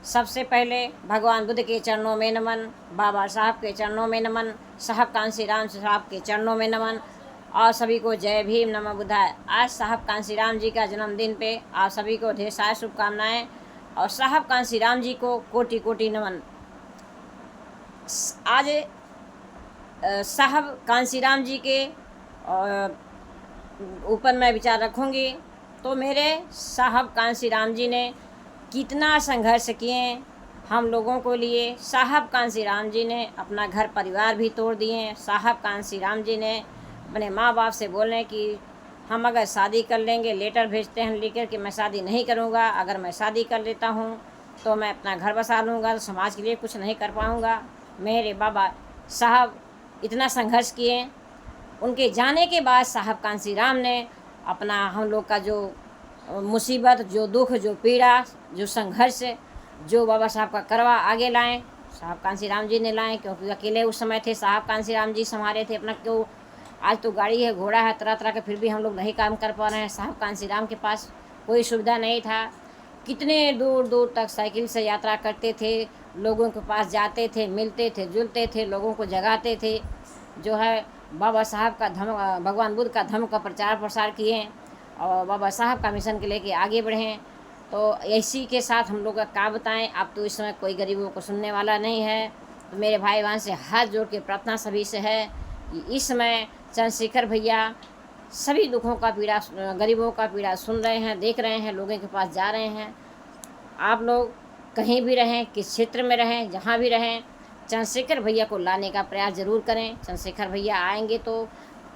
सबसे पहले भगवान बुद्ध के चरणों में नमन, बाबा साहब के चरणों में नमन, साहब कांसी राम साहब के चरणों में नमन, और सभी को जय भीम नमः बुद्धाय। आज साहब कांसी राम जी का जन्मदिन पे आप सभी को ढेर सारी शुभकामनाएँ और साहब कांसी राम जी को कोटि कोटि नमन। आज साहब कांसी राम जी के ऊपर मैं विचार रखूँगी। तो मेरे साहब कांसी राम जी ने कितना संघर्ष किए हम लोगों को लिए। साहब कांसी राम जी ने अपना घर परिवार भी तोड़ दिए। साहब कांसी राम जी ने अपने माँ बाप से बोले कि हम अगर शादी कर लेंगे, लेटर भेजते हैं लेकर कि मैं शादी नहीं करूँगा, अगर मैं शादी कर लेता हूँ तो मैं अपना घर बसा लूँगा, तो समाज के लिए कुछ नहीं कर पाऊँगा। मेरे बाबा साहब इतना संघर्ष किए। उनके जाने के बाद साहब कांसी राम ने अपना हम लोग का जो मुसीबत, जो दुख, जो पीड़ा, जो संघर्ष जो बाबा साहब का करवा आगे लाएं, साहब कांसी राम जी ने लाएं, क्योंकि अकेले उस समय थे। साहब कांसी राम जी संभाले थे अपना। क्यों आज तो गाड़ी है, घोड़ा है, तरह तरह के, फिर भी हम लोग नहीं काम कर पा रहे हैं। साहब कांसी राम के पास कोई सुविधा नहीं था। कितने दूर दूर तक साइकिल से यात्रा करते थे, लोगों के पास जाते थे, मिलते थे, जुलते थे, लोगों को जगाते थे, जो है बाबा साहब का धर्म, भगवान बुद्ध का धर्म का प्रचार प्रसार किए और बाबा साहब का मिशन के लेके आगे बढ़ें। तो इसी के साथ हम लोग का क्या बताएं। अब तो इस समय कोई गरीबों को सुनने वाला नहीं है। तो मेरे भाई बहन से हाथ जोड़ के प्रार्थना सभी से है कि इस समय चंद्रशेखर भैया सभी दुखों का पीड़ा, गरीबों का पीड़ा सुन रहे हैं, देख रहे हैं, लोगों के पास जा रहे हैं। आप लोग कहीं भी रहें, किस क्षेत्र में रहें, जहाँ भी रहें, चंद्रशेखर भैया को लाने का प्रयास ज़रूर करें। चंद्रशेखर भैया आएंगे तो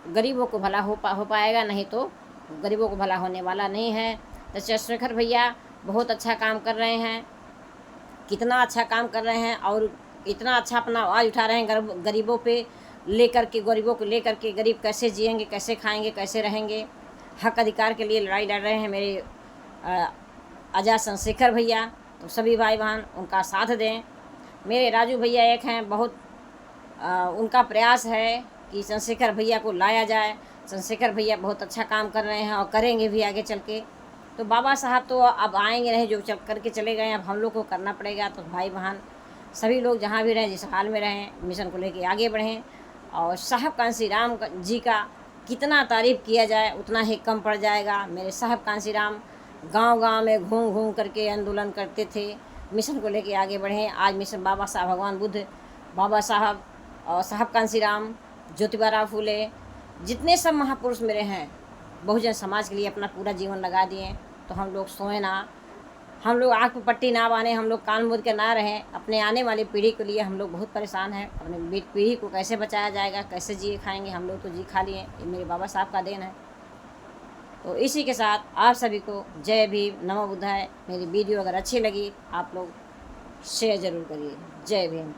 गरीबों को भला हो पाएगा, नहीं तो गरीबों को भला होने वाला नहीं है। तो चंद्रशेखर भैया बहुत अच्छा काम कर रहे हैं, कितना अच्छा काम कर रहे हैं और इतना अच्छा अपना आवाज़ उठा रहे हैं गरीबों पे लेकर के, गरीबों को लेकर के। गरीब कैसे जिएंगे, कैसे खाएंगे, कैसे रहेंगे, हक अधिकार के लिए लड़ाई लड़ रहे हैं मेरे आज़ाद चंद्रशेखर भैया। तो सभी भाई बहन उनका साथ दें। मेरे राजू भैया एक हैं, बहुत उनका प्रयास है कि चंद्रशेखर भैया को लाया जाए। चंद्रशेखर भैया बहुत अच्छा काम कर रहे हैं और करेंगे भी आगे चल के। तो बाबा साहब तो अब आएंगे नहीं, जो चल करके चले गए, अब हम लोग को करना पड़ेगा। तो भाई बहन सभी लोग जहाँ भी रहें, जिस हाल में रहें, मिशन को लेके आगे बढ़ें। और साहब कांसी राम जी का कितना तारीफ़ किया जाए उतना ही कम पड़ जाएगा। मेरे साहब कांसी राम गांव-गांव में घूम घूम करके आंदोलन करते थे, मिशन को लेके आगे बढ़ें। आज मिशन बाबा साहब, भगवान बुद्ध, बाबा साहब और साहब कांसी राम, ज्योतिबा राव फूले, जितने सब महापुरुष मेरे हैं, बहुजन समाज के लिए अपना पूरा जीवन लगा दिए। तो हम लोग सोए ना, हम लोग आँख पर पट्टी ना बांधे, हम लोग कान मूंद के ना रहें। अपने आने वाली पीढ़ी के लिए हम लोग बहुत परेशान हैं। अपने पीढ़ी को कैसे बचाया जाएगा, कैसे जिए खाएंगे। हम लोग तो जी खा लिए, ये मेरे बाबा साहब का देन है। तो इसी के साथ आप सभी को जय भीम नमः बुद्धाय। मेरी वीडियो अगर अच्छी लगी आप लोग शेयर ज़रूर करिए। जय भीम।